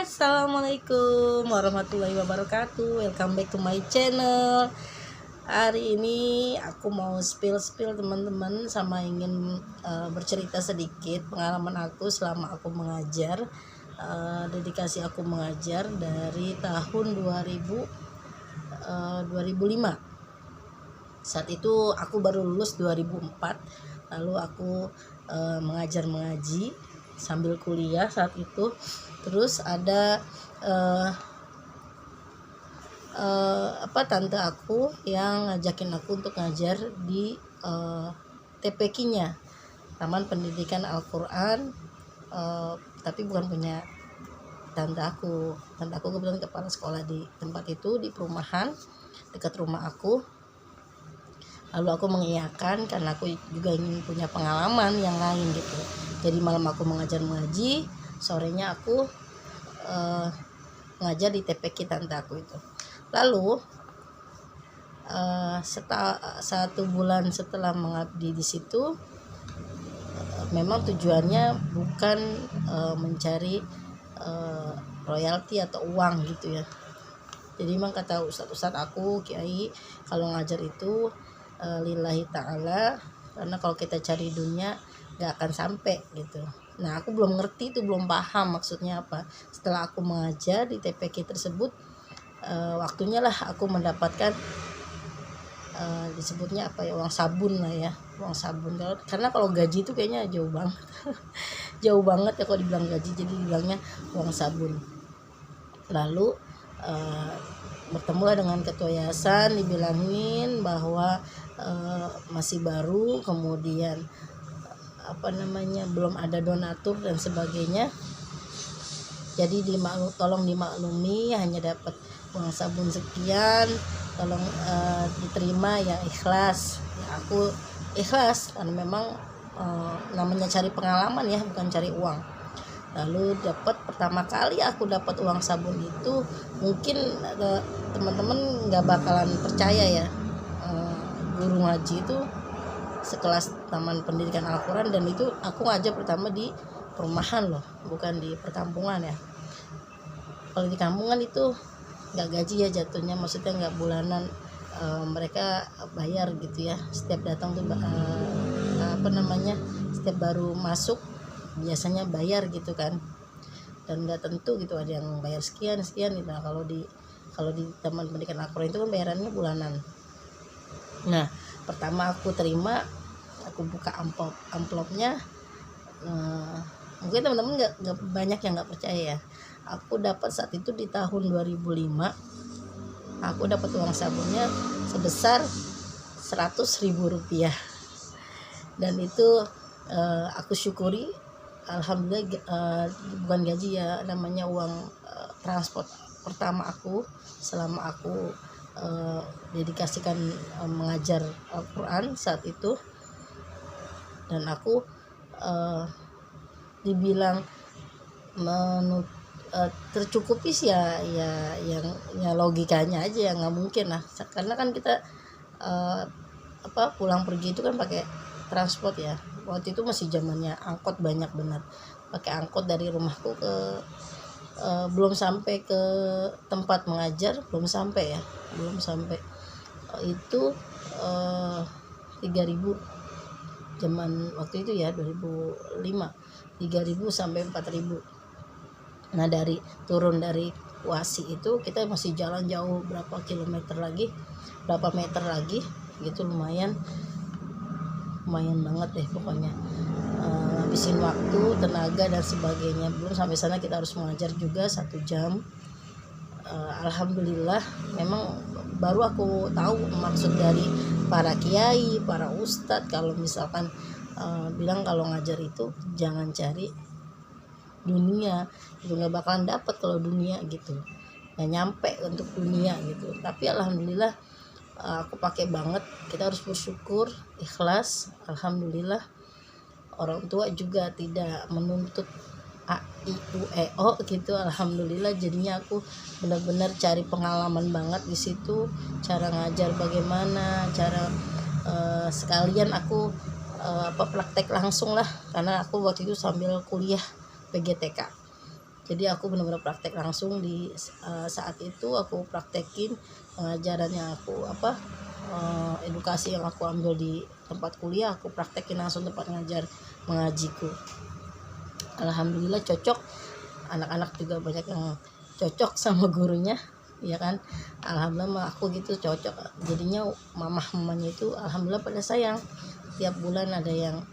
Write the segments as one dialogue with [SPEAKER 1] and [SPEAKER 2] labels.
[SPEAKER 1] Assalamualaikum warahmatullahi wabarakatuh. Welcome back to my channel. Hari ini aku mau spill teman-teman, sama ingin bercerita sedikit pengalaman aku selama aku mengajar, dedikasi aku mengajar dari tahun 2005. Saat itu aku baru lulus 2004. Lalu aku mengaji sambil kuliah saat itu. Terus ada tante aku yang ngajakin aku untuk ngajar di TPQ-nya, Taman Pendidikan Al-Quran, tapi bukan punya tante aku. Tante aku kebetulan kepala sekolah di tempat itu, di perumahan dekat rumah aku. Lalu aku mengiyakan karena aku juga ingin punya pengalaman yang lain gitu. Jadi malam aku mengaji, sorenya aku mengajar di TPQ tante aku itu. Lalu satu bulan setelah mengabdi di situ, memang tujuannya bukan mencari royalti atau uang gitu ya. Jadi memang kata ustadz aku, kiai, kalau ngajar itu lillahi ta'ala, karena kalau kita cari dunia gak akan sampai gitu. Nah, aku belum ngerti itu, belum paham maksudnya apa. Setelah aku mengajar di TPQ tersebut, waktunya lah aku mendapatkan disebutnya apa ya, uang sabun lah ya, uang sabun. Karena kalau gaji itu kayaknya jauh banget jauh banget ya kalau dibilang gaji, jadi dibilangnya uang sabun. Lalu bertemulah dengan ketua yayasan, dibilangin bahwa masih baru, kemudian belum ada donatur dan sebagainya. Jadi tolong dimaklumi, hanya dapat uang sabun sekian, tolong diterima yang ikhlas. Ya, aku ikhlas karena memang namanya cari pengalaman ya, bukan cari uang. Lalu pertama kali aku dapat uang sabun itu, mungkin teman-teman nggak bakalan percaya ya, guru ngaji itu sekelas Taman Pendidikan Al-Quran, dan itu aku ngajar pertama di perumahan loh, bukan di perkampungan ya. Kalau di kampungan itu nggak gaji ya jatuhnya, maksudnya nggak bulanan, mereka bayar gitu ya. Setiap datang tuh setiap baru masuk biasanya bayar gitu kan, dan nggak tentu gitu, ada yang bayar sekian gitu. Nah, kalau di Taman Pendidikan Al-Quran itu kan bayarannya bulanan. Nah, pertama aku terima, aku buka amplopnya, mungkin teman-teman nggak banyak yang nggak percaya ya. Aku dapat saat itu di tahun 2005, aku dapat uang sabunnya sebesar 100.000 rupiah, dan itu aku syukuri, alhamdulillah. Bukan gaji ya, namanya uang transport pertama aku selama aku dedikasikan mengajar Al-Quran saat itu. Dan aku dibilang tercukupi sih ya yang logikanya aja, yang nggak mungkin lah, karena kan kita pulang pergi itu kan pakai transport ya. Waktu itu masih zamannya angkot, banyak benar, pakai angkot dari rumahku ke belum sampai ke tempat mengajar, belum sampai itu 3.000 zaman waktu itu ya, 2005, 3.000 sampai 4.000. Nah, turun dari Wasi itu kita masih jalan jauh, berapa meter lagi gitu, lumayan banget deh pokoknya. Habisin waktu, tenaga dan sebagainya. Belum sampai sana kita harus mengajar juga 1 jam. Alhamdulillah, memang baru aku tahu maksud dari para kiai, para ustadz, kalau misalkan bilang kalau ngajar itu jangan cari dunia, itu nggak bakalan dapat kalau dunia gitu, nggak nyampe untuk dunia gitu. Tapi alhamdulillah, aku pakai banget. Kita harus bersyukur, ikhlas. Alhamdulillah, orang tua juga tidak menuntut A, I, U, E, O gitu. Alhamdulillah, jadinya aku benar-benar cari pengalaman banget di situ, cara ngajar bagaimana, cara sekalian aku praktek langsung lah, karena aku waktu itu sambil kuliah PGTK. Jadi aku benar-benar praktek langsung di saat itu aku praktekin pengajaran yang aku edukasi yang aku ambil di tempat kuliah, aku praktekin langsung tempat ngajar mengajiku. Alhamdulillah cocok, anak-anak juga banyak yang cocok sama gurunya, ya kan. Alhamdulillah aku gitu cocok, jadinya mamanya itu alhamdulillah pada sayang. Tiap bulan ada yang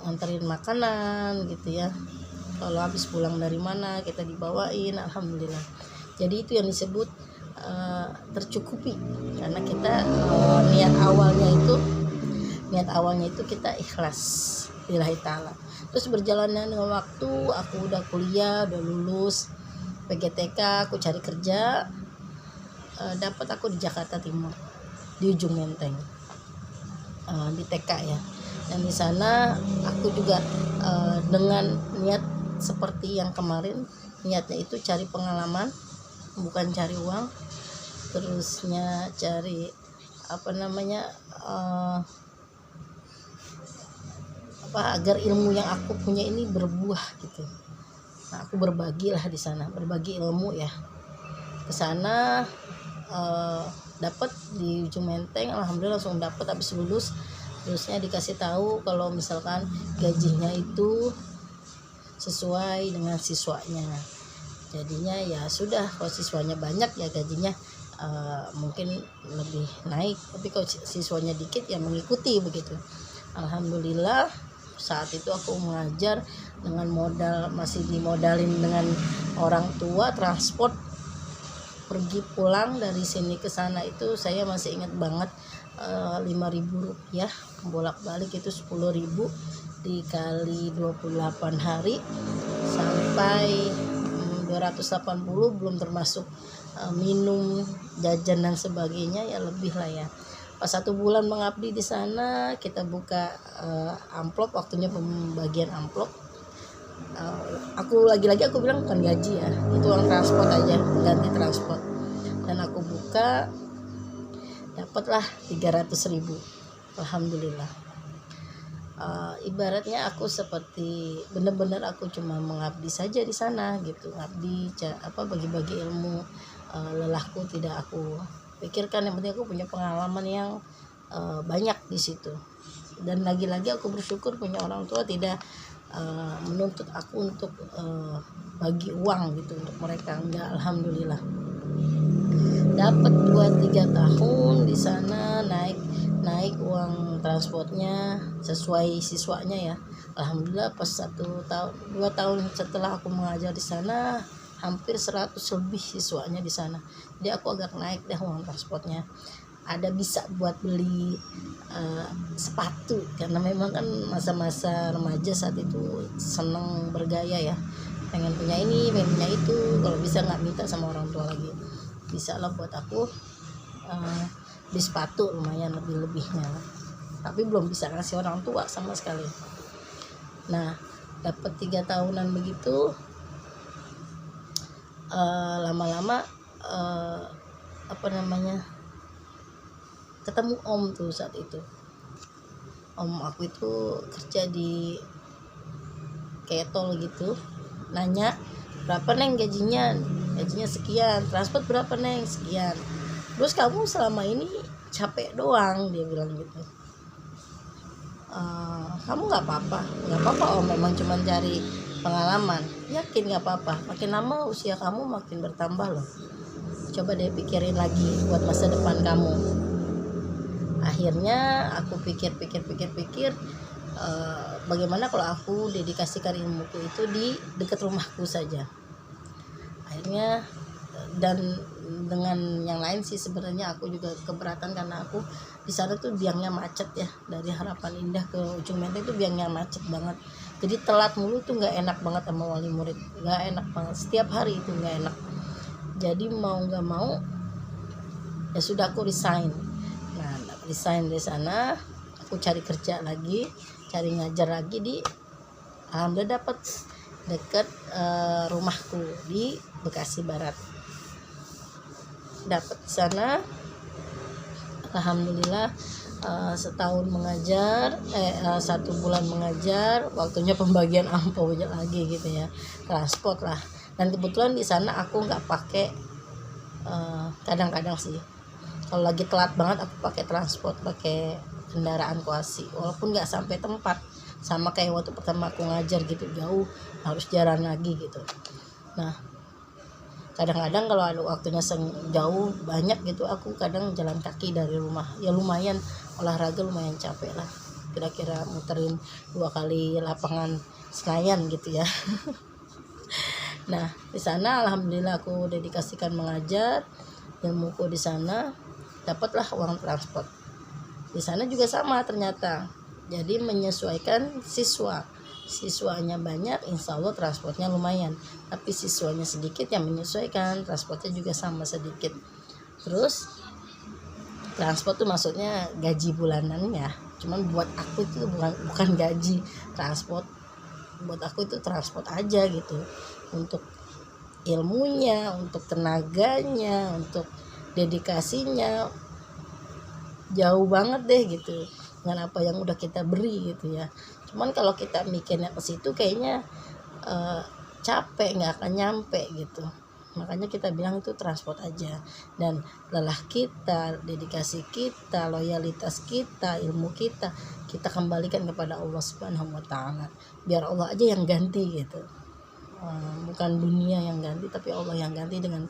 [SPEAKER 1] nganterin makanan gitu ya, kalau habis pulang dari mana kita dibawain, alhamdulillah. Jadi itu yang disebut tercukupi, karena kita niat awalnya itu kita ikhlas lillahi ta'ala. Terus berjalannya dengan waktu, aku udah kuliah, udah lulus PGTK, aku cari kerja, dapat aku di Jakarta Timur, di ujung Menteng, di TK ya. Dan di sana aku juga dengan niat seperti yang kemarin, niatnya itu cari pengalaman, bukan cari uang. Terusnya cari agar ilmu yang aku punya ini berbuah gitu. Nah, aku berbagilah di sana, berbagi ilmu ya. Ke sana dapat di ujung Menteng, alhamdulillah langsung dapat habis lulus. Terusnya dikasih tahu kalau misalkan gajinya itu sesuai dengan siswanya. Jadinya ya sudah, kalau siswanya banyak ya gajinya mungkin lebih naik, tapi kalau siswanya dikit ya mengikuti begitu. Alhamdulillah saat itu aku mengajar dengan modal, masih dimodalin dengan orang tua, transport pergi pulang dari sini ke sana itu saya masih ingat banget, 5.000 rupiah bolak-balik itu 10.000 dikali 28 hari sampai 280, belum termasuk minum, jajan dan sebagainya, ya lebih lah ya. Pas 1 bulan mengabdi di sana, kita buka amplop, waktunya pembagian amplop. Aku lagi-lagi aku bilang bukan gaji ya, itu uang transport aja, ganti transport. Dan aku buka, dapatlah 300.000, alhamdulillah. Ibaratnya aku seperti benar-benar aku cuma mengabdi saja di sana gitu, ngabdi bagi-bagi ilmu. Lelahku tidak aku pikirkan, yang penting aku punya pengalaman yang banyak di situ. Dan lagi-lagi aku bersyukur punya orang tua tidak menuntut aku untuk bagi uang gitu untuk mereka, enggak, alhamdulillah. Dapat 2-3 tahun di sana, naik uang transportnya sesuai siswanya ya. Alhamdulillah pas 2 tahun setelah aku mengajar di sana, hampir 100 lebih siswanya di sana. Jadi aku agak naik deh uang transportnya. Ada bisa buat beli sepatu, karena memang kan masa-masa remaja saat itu seneng bergaya ya, pengen punya ini, pengen punya itu, kalau bisa nggak minta sama orang tua lagi, bisa lah buat aku beli sepatu, lumayan lebih-lebihnya, tapi belum bisa kasih orang tua sama sekali. Nah, dapat 3 tahunan begitu, lama-lama ketemu om tuh saat itu. Om aku itu kerja di ketol gitu, nanya berapa neng gajinya sekian, transport berapa neng, sekian. Terus kamu selama ini capek doang, dia bilang gitu. Kamu nggak apa-apa om, memang cuma cari pengalaman. Yakin nggak apa-apa, makin lama usia kamu makin bertambah loh, coba deh pikirin lagi buat masa depan kamu. Akhirnya aku pikir, bagaimana kalau aku dedikasikan ilmuku itu di dekat rumahku saja. Akhirnya, dan dengan yang lain sih sebenarnya aku juga keberatan, karena aku di sana tuh biangnya macet ya, dari Harapan Indah ke ujung Menteng tuh biangnya macet banget. Jadi telat mulu tuh nggak enak banget sama wali murid, nggak enak banget, setiap hari itu nggak enak. Jadi mau nggak mau ya sudah aku resign. Nah, resign dari sana, aku cari kerja lagi, cari ngajar lagi di, alhamdulillah dapat dekat rumahku di Bekasi Barat. Dapat di sana, alhamdulillah setahun mengajar, 1 bulan mengajar, waktunya pembagian amplop lagi gitu ya, transport lah. Dan kebetulan di sana aku nggak pakai, kadang-kadang sih kalau lagi telat banget aku pakai transport, pakai kendaraan koasi, walaupun nggak sampai tempat, sama kayak waktu pertama aku ngajar gitu, jauh harus jalan lagi gitu. Nah kadang-kadang kalau ada waktunya jauh banyak gitu, aku kadang jalan kaki dari rumah, ya lumayan olahraga, lumayan capek lah, kira-kira muterin 2 kali lapangan Senayan gitu ya. Nah di sana alhamdulillah aku dedikasikan mengajar ilmuku di sana, dapatlah uang transport. Di sana juga sama ternyata, jadi menyesuaikan siswanya banyak, insya Allah transportnya lumayan, tapi siswanya sedikit, yang menyesuaikan transportnya juga sama sedikit. Terus transport tuh maksudnya gaji bulanan ya, cuman buat aku itu bukan gaji transport, buat aku itu transport aja gitu, untuk ilmunya, untuk tenaganya, untuk dedikasinya, jauh banget deh gitu dengan apa yang udah kita beri gitu ya. Cuman kalau kita mikirnya ke situ kayaknya capek, nggak akan nyampe gitu. Makanya kita bilang itu transport aja, dan lelah kita, dedikasi kita, loyalitas kita, ilmu kita kembalikan kepada Allah Subhanahu wa taala, biar Allah aja yang ganti gitu. Bukan dunia yang ganti, tapi Allah yang ganti dengan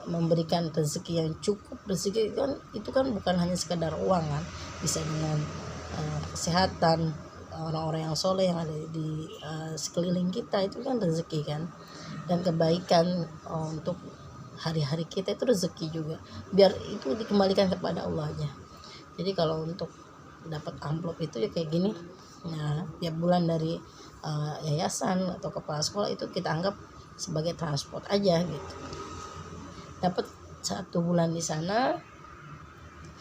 [SPEAKER 1] memberikan rezeki yang cukup. Rezeki itu kan bukan hanya sekedar uang kan, bisa dengan kesehatan, orang-orang yang soleh yang ada di sekeliling kita, itu kan rezeki kan, dan kebaikan untuk hari-hari kita itu rezeki juga, biar itu dikembalikan kepada Allah aja. Jadi kalau untuk dapat amplop itu ya kayak gini, nah tiap bulan dari yayasan atau kepala sekolah itu kita anggap sebagai transport aja gitu. Dapat 1 bulan di sana,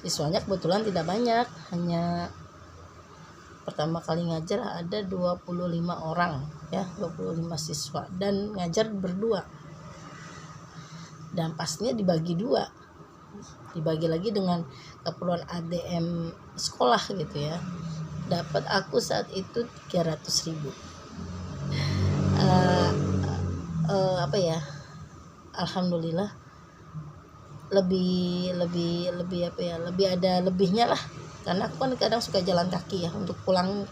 [SPEAKER 1] siswanya kebetulan tidak banyak, hanya pertama kali ngajar ada 25 orang ya, 25 siswa, dan ngajar berdua, dan pasnya dibagi 2, dibagi lagi dengan keperluan ADM sekolah gitu ya. Dapat aku saat itu 300.000. Apa ya, alhamdulillah lebih apa ya, lebih ada lebihnya lah, karena aku kan kadang suka jalan kaki ya, untuk pulang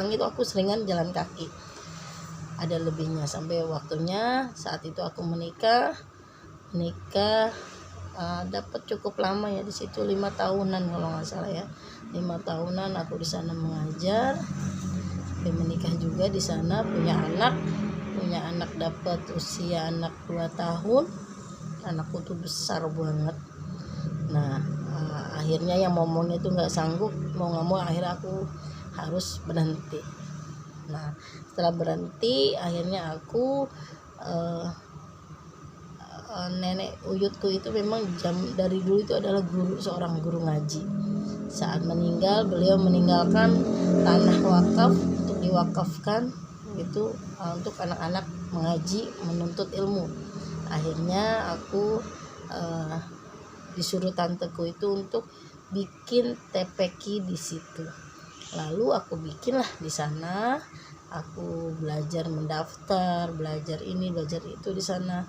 [SPEAKER 1] itu aku seringan jalan kaki, ada lebihnya. Sampai waktunya saat itu aku menikah dapat cukup lama ya di situ, 5 tahunan kalau nggak salah ya, 5 tahunan aku di sana mengajar, sampai menikah juga di sana, punya anak dapat usia anak 2 tahun. Anakku tuh besar banget. Nah akhirnya yang momongnya itu nggak sanggup, mau nggak mau akhirnya aku harus berhenti. Nah setelah berhenti akhirnya aku nenek uyutku itu memang dari dulu itu adalah seorang guru ngaji. Saat meninggal, beliau meninggalkan tanah wakaf untuk diwakafkan gitu, untuk anak-anak mengaji, menuntut ilmu. Akhirnya aku disuruh tanteku itu untuk bikin TPQ di situ. Lalu aku bikinlah di sana, aku belajar mendaftar, belajar ini, belajar itu di sana,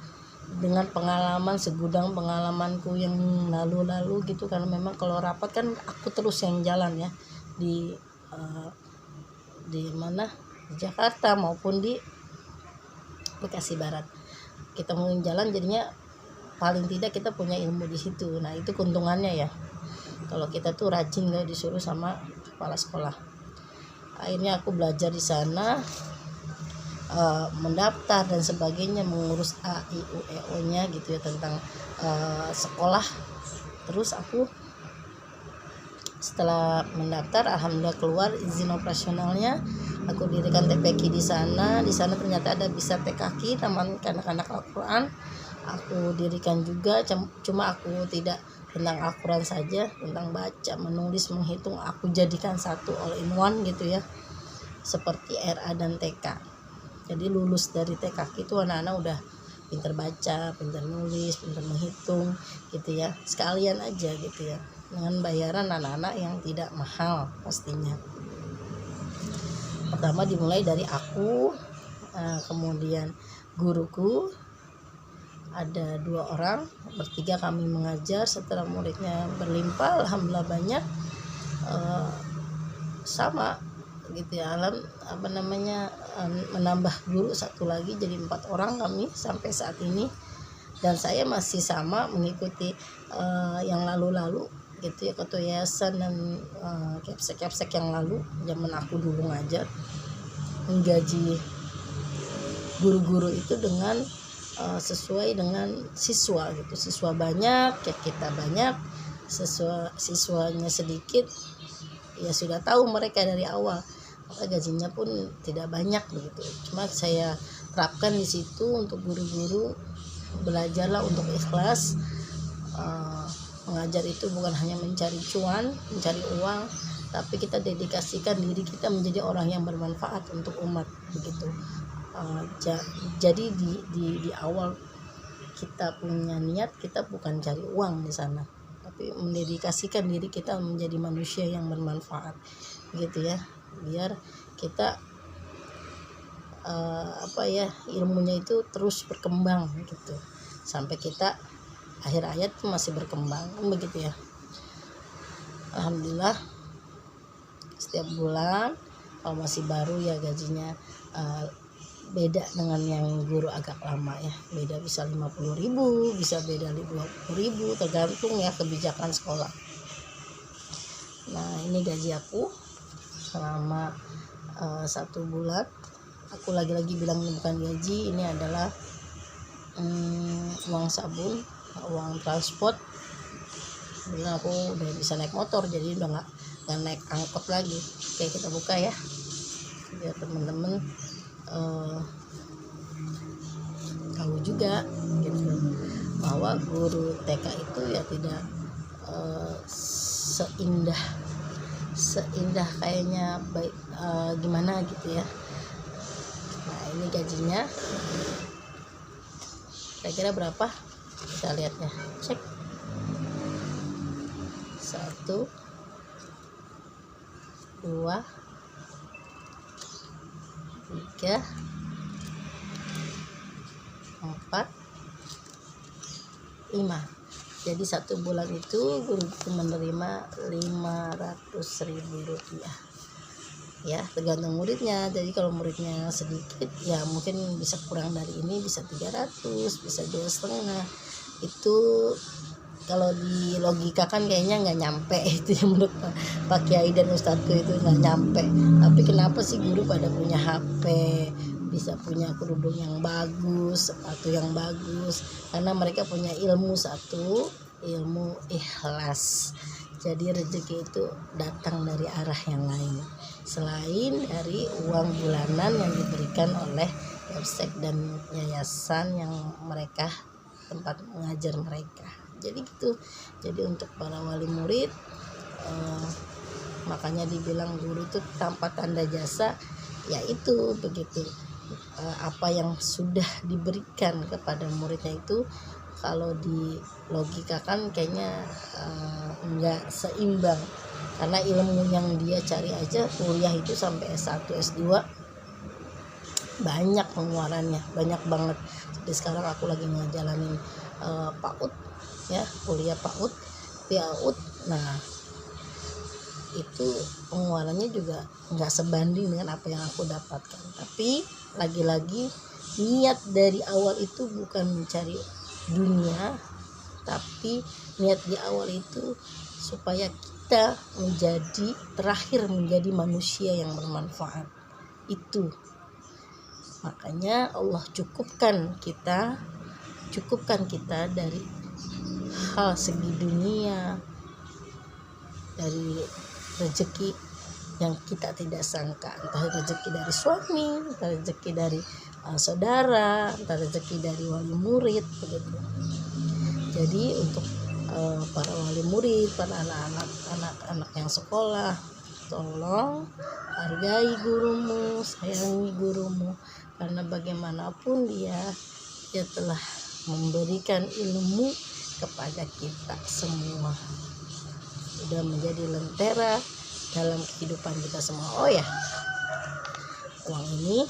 [SPEAKER 1] dengan pengalaman, segudang pengalamanku yang lalu-lalu gitu. Karena memang kalau rapat kan aku terus yang jalan ya, di mana, di Jakarta maupun di Bekasi Barat. Kita mau jalan, jadinya paling tidak kita punya ilmu di situ. Nah itu keuntungannya ya, kalau kita tuh rajin gak disuruh sama kepala sekolah. Akhirnya aku belajar di sana, mendaftar dan sebagainya, mengurus A, I, U, E, O nya gitu ya, tentang sekolah. Terus aku setelah mendaftar, alhamdulillah keluar izin operasionalnya, aku dirikan TPQ di sana. Di sana ternyata ada bisa PKQ, Taman Kanak-kanak Al-Quran, aku dirikan juga. Cuma aku tidak tentang Al-Quran saja, tentang baca, menulis, menghitung aku jadikan satu all in one gitu ya, seperti RA dan TK. Jadi lulus dari TKQ itu anak-anak udah pintar baca, pintar nulis, pintar menghitung gitu ya, sekalian aja gitu ya. dengan bayaran anak-anak yang tidak mahal pastinya. Pertama dimulai dari aku, kemudian guruku, ada 2 orang, bertiga kami mengajar. Setelah muridnya berlimpah, alhamdulillah banyak, sama gitu ya, menambah guru 1 lagi jadi 4 orang kami sampai saat ini. Dan saya masih sama mengikuti yang lalu-lalu gitu ya, ketua yayasan dan kepsek yang lalu zaman aku dulu ngajar. Menggaji guru-guru itu dengan sesuai dengan siswa gitu. Siswa banyak ya kita banyak, siswanya sedikit ya sudah tahu mereka dari awal, maka gajinya pun tidak banyak begitu. Cuma saya terapkan di situ untuk guru-guru, belajarlah untuk ikhlas. Mengajar itu bukan hanya mencari cuan, mencari uang, tapi kita dedikasikan diri kita menjadi orang yang bermanfaat untuk umat begitu. Jadi di awal kita punya niat, kita bukan cari uang di sana, tapi mendedikasikan diri kita menjadi manusia yang bermanfaat gitu ya, biar kita ilmunya itu terus berkembang gitu sampai kita akhir hayat masih berkembang begitu ya. Alhamdulillah setiap bulan kalau masih baru ya gajinya beda dengan yang guru agak lama ya, beda bisa 50.000, bisa beda 20.000, tergantung ya kebijakan sekolah. Nah ini gaji aku selama 1 bulan. Aku lagi-lagi bilang ini bukan gaji, ini adalah uang sabun, uang transport. Kemudian aku udah bisa naik motor, jadi udah nggak naik angkot lagi. Oke, kita buka ya biar teman-teman tahu juga gitu bahwa guru TK itu ya tidak seindah kayaknya baik gimana gitu ya. Nah ini gajinya kira-kira berapa, kita lihat ya, cek 1, 2, 3, 4, 5. Jadi 1 bulan itu guru menerima 500.000 rupiah ya, tergantung muridnya. Jadi kalau muridnya sedikit ya mungkin bisa kurang dari ini, bisa 300, bisa 2,5. Itu kalau di logika kan kayaknya nggak nyampe itu ya, menurut Pak Kiai dan Ustadzku itu nggak nyampe. Tapi kenapa sih guru pada punya HP, bisa punya kerudung yang bagus, sepatu yang bagus? Karena mereka punya ilmu, satu ilmu ikhlas. Jadi rezeki itu datang dari arah yang lain selain dari uang bulanan yang diberikan oleh kepsek dan yayasan yang mereka tempat mengajar mereka. Jadi gitu. Jadi untuk para wali murid, makanya dibilang guru itu tanpa tanda jasa, yaitu begitu. Apa yang sudah diberikan kepada muridnya itu kalau dilogikakan kayaknya enggak seimbang, karena ilmu yang dia cari aja kuliah itu sampai S1, S2 banyak pengeluarannya, banyak banget. Jadi sekarang aku lagi ngejalanin PAUD ya, kuliah PAUD. Nah itu pengeluarannya juga nggak sebanding dengan apa yang aku dapatkan. Tapi lagi-lagi niat dari awal itu bukan mencari dunia, tapi niat di awal itu supaya kita terakhir menjadi manusia yang bermanfaat. Itu makanya Allah cukupkan kita dari hal segi dunia, dari rezeki yang kita tidak sangka, entah rezeki dari suami, entah rezeki dari saudara, entah rezeki dari wali murid begitu. Jadi untuk para wali murid, para anak-anak yang sekolah, tolong hargai gurumu, sayangi gurumu, karena bagaimanapun dia telah memberikan ilmu kepada kita semua. udah menjadi lentera dalam kehidupan kita semua. Oh ya, uang ini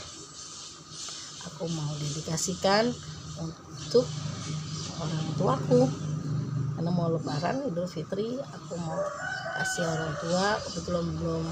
[SPEAKER 1] aku mau dedikasikan untuk orang tuaku, karena mau lebaran Idul Fitri, aku mau kasih orang tua. Kebetulan belum